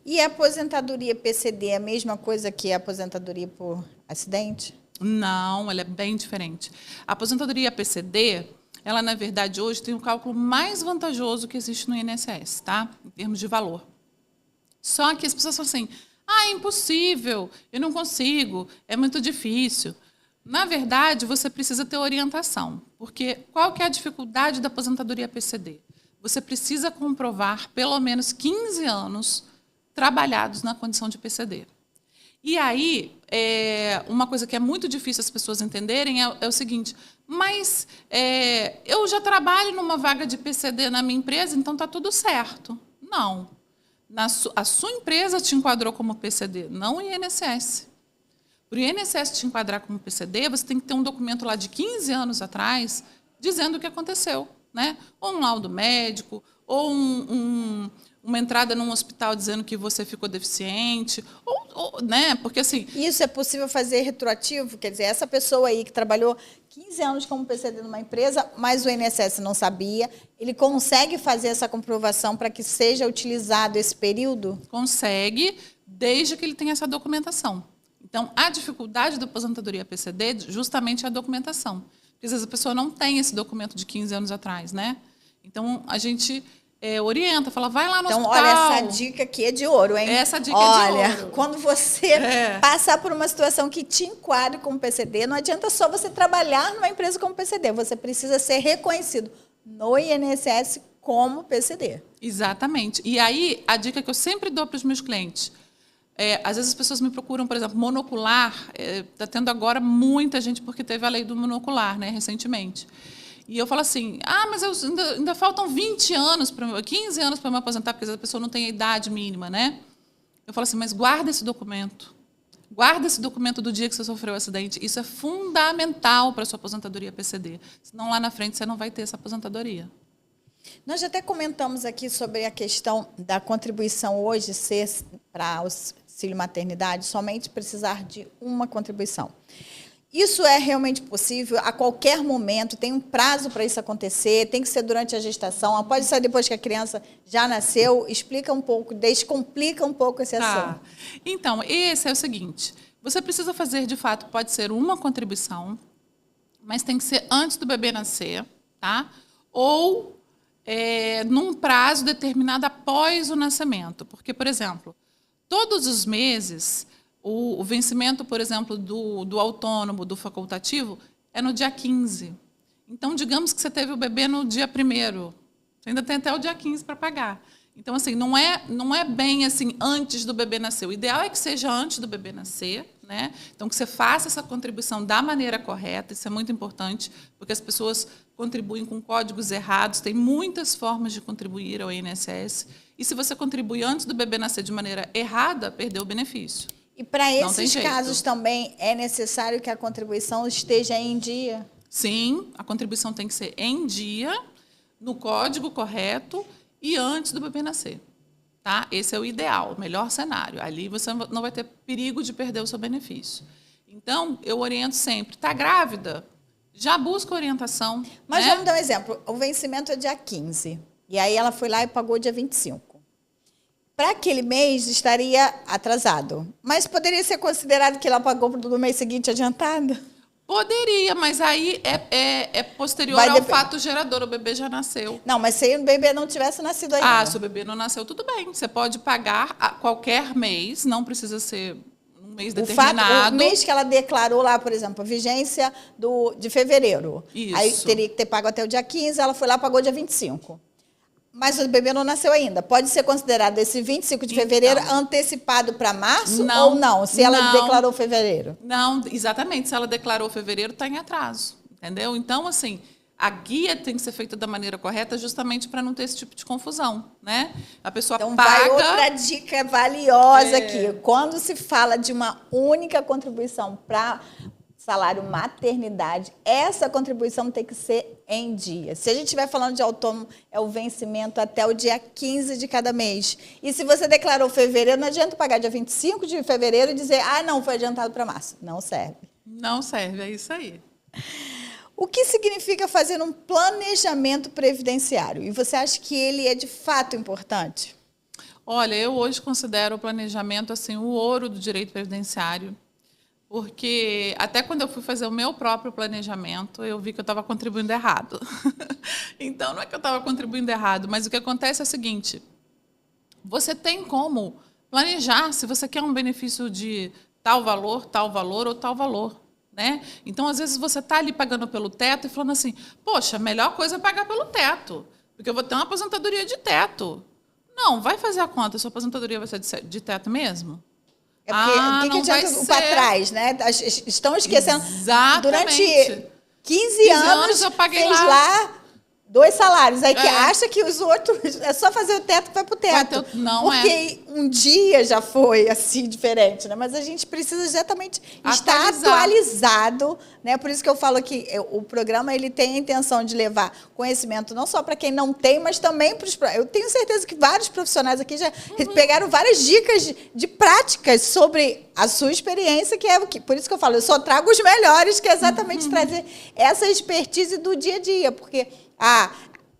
E a aposentadoria PCD é a mesma coisa que a aposentadoria por acidente? Não, ela é bem diferente. A aposentadoria PCD, ela, na verdade, hoje tem o cálculo mais vantajoso que existe no INSS, tá? Em termos de valor. Só que as pessoas falam assim, é impossível, eu não consigo, é muito difícil. Na verdade, você precisa ter orientação, porque qual que é a dificuldade da aposentadoria PCD? Você precisa comprovar pelo menos 15 anos trabalhados na condição de PCD. E aí, uma coisa que é muito difícil as pessoas entenderem é o seguinte, mas eu já trabalho numa vaga de PCD na minha empresa, então está tudo certo. Não. A sua empresa te enquadrou como PCD, não o INSS. Para o INSS te enquadrar como PCD, você tem que ter um documento lá de 15 anos atrás dizendo o que aconteceu, né? Ou um laudo médico, ou uma entrada num hospital dizendo que você ficou deficiente, né? Porque assim... Isso é possível fazer retroativo? Quer dizer, essa pessoa aí que trabalhou 15 anos como PCD numa empresa, mas o INSS não sabia, ele consegue fazer essa comprovação para que seja utilizado esse período? Consegue, desde que ele tenha essa documentação. Então, a dificuldade da aposentadoria PCD justamente é a documentação. Porque às vezes a pessoa não tem esse documento de 15 anos atrás, né? Então, a gente orienta, fala, vai lá no hospital. Então, olha, essa dica aqui é de ouro, hein? Essa dica é de ouro. Olha, quando você passar por uma situação que te enquadre como PCD, não adianta só você trabalhar numa empresa como PCD, você precisa ser reconhecido no INSS como PCD. Exatamente. E aí, a dica que eu sempre dou para os meus clientes, às vezes as pessoas me procuram, por exemplo, monocular, está tendo agora muita gente, porque teve a lei do monocular, né, recentemente. E eu falo assim, mas ainda faltam 20 anos, 15 anos para me aposentar, porque a pessoa não tem a idade mínima, né? Eu falo assim, mas guarda esse documento. Guarda esse documento do dia que você sofreu o acidente. Isso é fundamental para a sua aposentadoria PCD. Senão, lá na frente, você não vai ter essa aposentadoria. Nós já até comentamos aqui sobre a questão da contribuição hoje ser para auxílio maternidade, somente precisar de uma contribuição. Isso é realmente possível a qualquer momento? Tem um prazo para isso acontecer? Tem que ser durante a gestação? Pode ser depois que a criança já nasceu? Explica um pouco, descomplica um pouco esse assunto. Então, esse é o seguinte, você precisa fazer, de fato, pode ser uma contribuição, mas tem que ser antes do bebê nascer, tá? Ou num prazo determinado após o nascimento. Porque, por exemplo, todos os meses... O vencimento, por exemplo, do autônomo, do facultativo, é no dia 15. Então, digamos que você teve o bebê no dia 1º. Você ainda tem até o dia 15 para pagar. Então, assim, não é bem assim antes do bebê nascer. O ideal é que seja antes do bebê nascer, né? Então, que você faça essa contribuição da maneira correta, isso é muito importante, porque as pessoas contribuem com códigos errados, tem muitas formas de contribuir ao INSS, e se você contribui antes do bebê nascer de maneira errada, perdeu o benefício. E para esses casos também é necessário que a contribuição esteja em dia? Sim, a contribuição tem que ser em dia, no código correto e antes do bebê nascer. Tá? Esse é o ideal, o melhor cenário. Ali você não vai ter perigo de perder o seu benefício. Então, eu oriento sempre. Está grávida? Já busca orientação. Mas né? vamos dar um exemplo. O vencimento é dia 15. E aí ela foi lá e pagou dia 25. Para aquele mês estaria atrasado. Mas poderia ser considerado que ela pagou do mês seguinte adiantado? Poderia, mas aí é posterior ao fato gerador. O bebê já nasceu. Não, mas se o bebê não tivesse nascido ainda. Ah, se o bebê não nasceu, tudo bem. Você pode pagar a qualquer mês, não precisa ser um mês determinado. O mês que ela declarou lá, por exemplo, a vigência de fevereiro. Isso. Aí teria que ter pago até o dia 15, ela foi lá e pagou dia 25. Mas o bebê não nasceu ainda. Pode ser considerado esse 25 de fevereiro antecipado para março ou não? Se ela declarou fevereiro? Não, exatamente. Se ela declarou fevereiro, está em atraso. Entendeu? Então, assim, a guia tem que ser feita da maneira correta justamente para não ter esse tipo de confusão, né? A pessoa então, paga... vai outra dica valiosa aqui. Quando se fala de uma única contribuição para salário maternidade, essa contribuição tem que ser em dia. Se a gente estiver falando de autônomo, é o vencimento até o dia 15 de cada mês. E se você declarou fevereiro, não adianta pagar dia 25 de fevereiro e dizer, não, foi adiantado para março. Não serve. Não serve, é isso aí. O que significa fazer um planejamento previdenciário? E você acha que ele é de fato importante? Olha, eu hoje considero o planejamento assim, o ouro do direito previdenciário. Porque até quando eu fui fazer o meu próprio planejamento, eu vi que eu estava contribuindo errado. Então, não é que eu estava contribuindo errado, mas o que acontece é o seguinte, você tem como planejar se você quer um benefício de tal valor ou tal valor. Né? Então, às vezes, você está ali pagando pelo teto e falando assim, poxa, a melhor coisa é pagar pelo teto, porque eu vou ter uma aposentadoria de teto. Não, vai fazer a conta, sua aposentadoria vai ser de teto mesmo? É porque o que adianta o para trás, né? Estão esquecendo. Exatamente. Durante 15 anos eu paguei fez lá 2 salários. Aí que acha que os outros é só fazer o teto que vai pro teto. Não porque um dia já foi assim diferente, né? Mas a gente precisa exatamente estar atualizado, né? Por isso que eu falo que o programa ele tem a intenção de levar conhecimento não só para quem não tem, mas também para os. Eu tenho certeza que vários profissionais aqui já pegaram várias dicas de práticas sobre a sua experiência, que é o que. Por isso que eu falo, eu só trago os melhores, que é exatamente trazer essa expertise do dia a dia, porque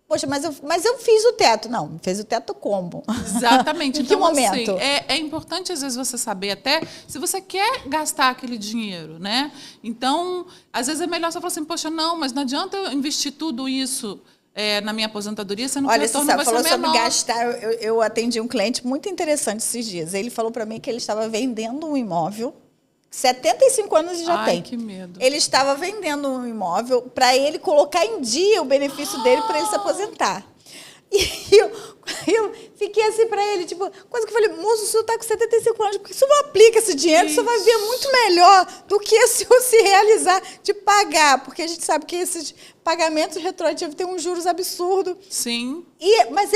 poxa, mas eu fiz o teto. Não, fez o teto como? Exatamente. Em que momento? Assim, é importante, às vezes, você saber até se você quer gastar aquele dinheiro, né? Então, às vezes é melhor você falar assim, poxa, não, mas não adianta eu investir tudo isso na minha aposentadoria, você não tem retorno, vai ser menor. Olha, você falou sobre gastar. Eu atendi um cliente muito interessante esses dias. Ele falou para mim que ele estava vendendo um imóvel, 75 anos e já tem. Que medo. Ele estava vendendo um imóvel para ele colocar em dia o benefício dele para ele se aposentar. E eu fiquei assim para ele, tipo, quase que eu falei, moço, o senhor está com 75 anos, por que o senhor não aplica esse dinheiro? O senhor vai ver muito melhor do que se o se realizar de pagar, porque a gente sabe que esses pagamentos retroativos têm uns juros absurdos. Sim. Mas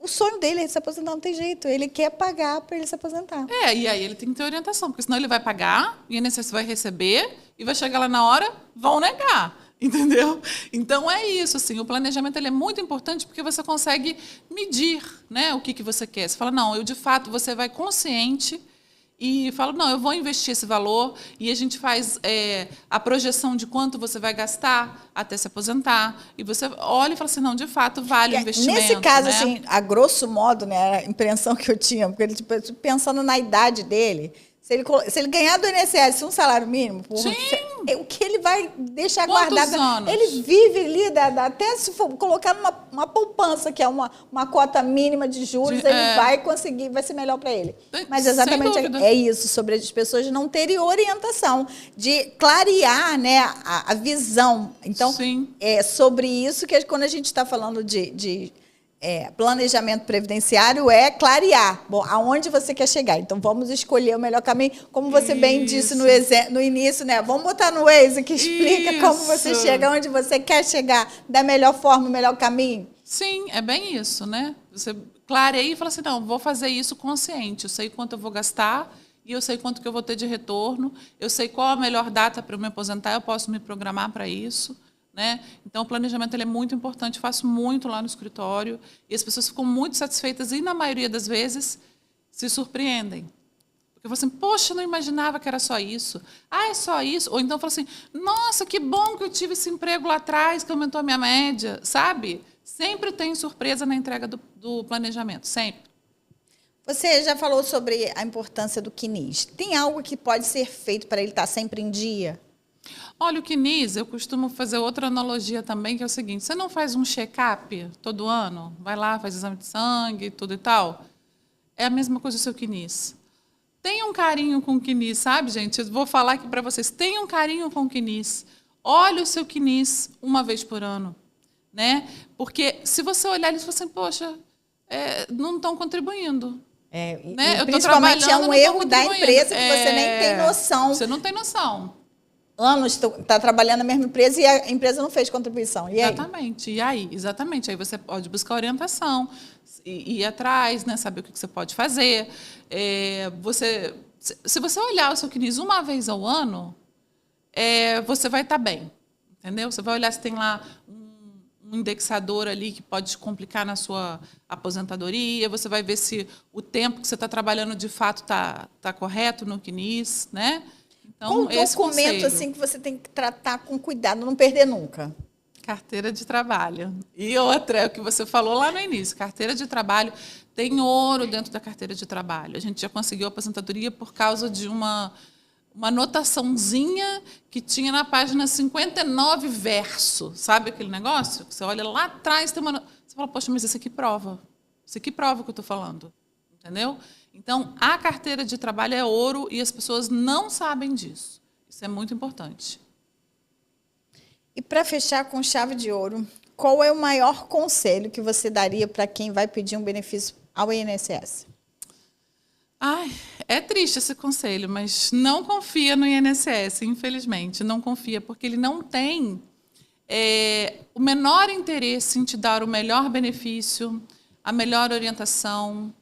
o sonho dele é se aposentar, não tem jeito. Ele quer pagar para ele se aposentar. E aí ele tem que ter orientação, porque senão ele vai pagar, o INSS vai receber, e vai chegar lá na hora, vão negar. Entendeu? Então, é isso. Assim, o planejamento ele é muito importante porque você consegue medir, né, o que você quer. Você fala, não, de fato, você vai consciente e fala, não, eu vou investir esse valor, e a gente faz a projeção de quanto você vai gastar até se aposentar, e você olha e fala assim, não, de fato, vale o investimento. Nesse caso, né? assim, a grosso modo, né, a impressão que eu tinha, porque ele, tipo, pensando na idade dele, se ele ganhar do INSS um salário mínimo, o que ele vai deixar guardado? Anos? Ele vive ali, até se for colocar numa poupança, que é uma cota mínima de juros, ele vai conseguir, vai ser melhor para ele. Mas exatamente é isso, sobre as pessoas não terem orientação, de clarear, né, a visão. Então, é sobre isso que quando a gente está falando de planejamento previdenciário é clarear. Bom, aonde você quer chegar. Então, vamos escolher o melhor caminho. Como você bem disse no início, né? Vamos botar no Waze que explica como você chega, onde você quer chegar, da melhor forma, o melhor caminho. Sim, é bem isso, né? Você clareia e fala assim, não, vou fazer isso consciente. Eu sei quanto eu vou gastar e eu sei quanto que eu vou ter de retorno. Eu sei qual a melhor data para eu me aposentar, eu posso me programar para isso. Né? Então, o planejamento ele é muito importante, faço muito lá no escritório, e as pessoas ficam muito satisfeitas e, na maioria das vezes, se surpreendem. Porque eu falo assim, poxa, não imaginava que era só isso. Ah, é só isso? Ou então, eu falo assim, nossa, que bom que eu tive esse emprego lá atrás, que aumentou a minha média, sabe? Sempre tem surpresa na entrega do planejamento, sempre. Você já falou sobre a importância do CNIS. Tem algo que pode ser feito para ele estar sempre em dia? Olha, o CNIS, eu costumo fazer outra analogia também, que é o seguinte, você não faz um check-up todo ano? Vai lá, faz exame de sangue, tudo e tal? É a mesma coisa o seu CNIS. Tenha um carinho com o CNIS, sabe, gente? Eu vou falar aqui para vocês. Tenha um carinho com o CNIS. Olhe o seu CNIS uma vez por ano. Né? Porque se você olhar eles, você fala assim, poxa, não estão contribuindo. Né? Principalmente é um erro da empresa que você nem tem noção. Você não tem noção. Anos está trabalhando na mesma empresa e a empresa não fez contribuição. E aí? Exatamente. E aí? Exatamente. Aí você pode buscar orientação, ir atrás, né? Saber o que você pode fazer. Se você olhar o seu CNIS uma vez ao ano, você vai estar bem. Entendeu? Você vai olhar se tem lá um indexador ali que pode te complicar na sua aposentadoria, você vai ver se o tempo que você está trabalhando de fato está correto no CNIS, né? Então, qual documento assim que você tem que tratar com cuidado, não perder nunca? Carteira de trabalho. E outra, é o que você falou lá no início, carteira de trabalho, tem ouro dentro da carteira de trabalho. A gente já conseguiu a aposentadoria por causa de uma anotaçãozinha que tinha na página 59 verso. Sabe aquele negócio? Você olha lá atrás, tem uma... Você fala, poxa, mas isso aqui prova. Isso aqui prova o que eu estou falando. Entendeu? Então, a carteira de trabalho é ouro e as pessoas não sabem disso. Isso é muito importante. E para fechar com chave de ouro, qual é o maior conselho que você daria para quem vai pedir um benefício ao INSS? Ai, é triste esse conselho, mas não confia no INSS, infelizmente. Não confia, porque ele não tem o menor interesse em te dar o melhor benefício, a melhor orientação,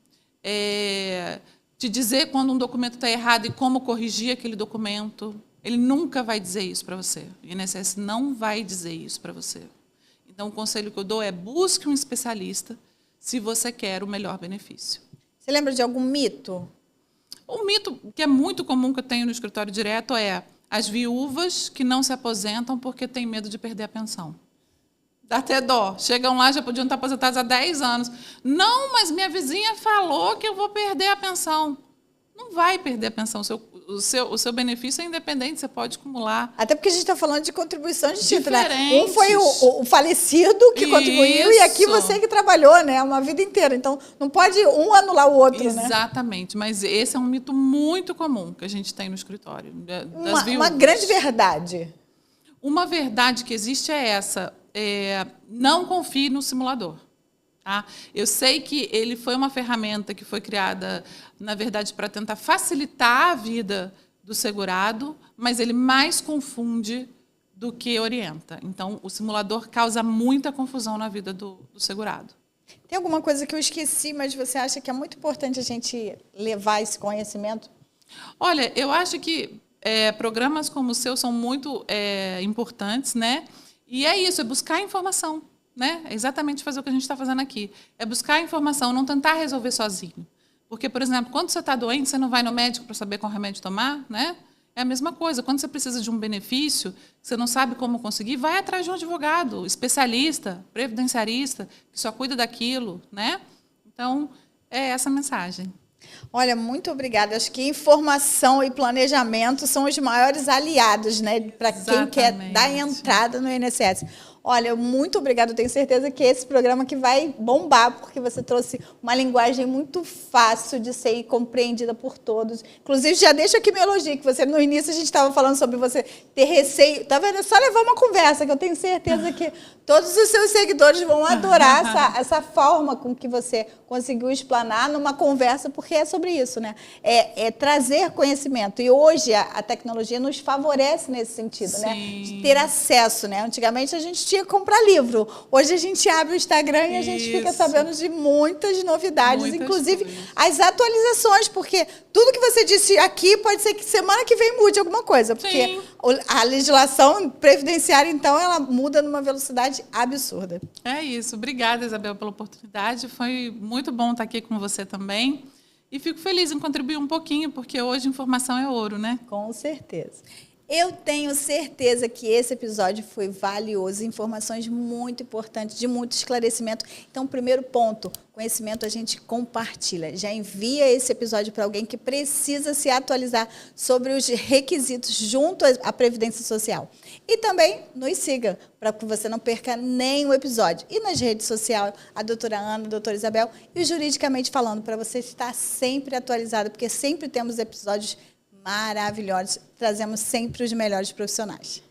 te dizer quando um documento está errado e como corrigir aquele documento. Ele nunca vai dizer isso para você. O INSS não vai dizer isso para você. Então, o conselho que eu dou é busque um especialista se você quer o melhor benefício. Você lembra de algum mito? Um mito que é muito comum que eu tenho no escritório direto é as viúvas que não se aposentam porque têm medo de perder a pensão. Dá até dó. Chegam lá, já podiam estar aposentados há 10 anos. Não, mas minha vizinha falou que eu vou perder a pensão. Não vai perder a pensão. O seu benefício é independente, você pode acumular. Até porque a gente está falando de contribuição distinta, né? Um foi o falecido que contribuiu e aqui você que trabalhou, né? Uma vida inteira. Então, não pode um anular o outro, né? Exatamente. Mas esse é um mito muito comum que a gente tem no escritório. Uma grande verdade. Uma verdade que existe é essa. Não confie no simulador. Tá? Eu sei que ele foi uma ferramenta que foi criada, na verdade, para tentar facilitar a vida do segurado, mas ele mais confunde do que orienta. Então, o simulador causa muita confusão na vida do segurado. Tem alguma coisa que eu esqueci, mas você acha que é muito importante a gente levar esse conhecimento? Olha, eu acho que programas como o seu são muito importantes, né? E é isso, é buscar informação. Né? É exatamente fazer o que a gente está fazendo aqui. É buscar informação, não tentar resolver sozinho. Porque, por exemplo, quando você está doente, você não vai no médico para saber qual remédio tomar, né? É a mesma coisa. Quando você precisa de um benefício, você não sabe como conseguir, vai atrás de um advogado, especialista, previdenciarista, que só cuida daquilo, né? Então, é essa a mensagem. Olha, muito obrigada. Acho que informação e planejamento são os maiores aliados, né, para quem quer dar entrada no INSS. Olha, muito obrigada. Eu tenho certeza que esse programa que vai bombar, porque você trouxe uma linguagem muito fácil de ser compreendida por todos. Inclusive, já deixo aqui meu elogio, que você, no início, a gente estava falando sobre você ter receio. Tá vendo? É só levar uma conversa, que eu tenho certeza que todos os seus seguidores vão adorar essa forma com que você conseguiu explanar numa conversa, porque é sobre isso, né? É trazer conhecimento. E hoje a tecnologia nos favorece nesse sentido, né? De ter acesso, né? Antigamente a gente tinha que comprar livro. Hoje a gente abre o Instagram e a gente fica sabendo de muitas novidades, inclusive as atualizações, porque tudo que você disse aqui pode ser que semana que vem mude alguma coisa, porque a legislação previdenciária, então, ela muda numa velocidade absurda. É isso. Obrigada, Isabel, pela oportunidade. Foi muito bom estar aqui com você também. E fico feliz em contribuir um pouquinho, porque hoje informação é ouro, né? Com certeza. Eu tenho certeza que esse episódio foi valioso, informações muito importantes, de muito esclarecimento. Então, primeiro ponto, conhecimento a gente compartilha. Já envia esse episódio para alguém que precisa se atualizar sobre os requisitos junto à Previdência Social. E também nos siga, para que você não perca nenhum episódio. E nas redes sociais, a doutora Ana, a doutora Isabel, e o Juridicamente Falando, para você estar sempre atualizado, porque sempre temos episódios maravilhosos. Trazemos sempre os melhores profissionais.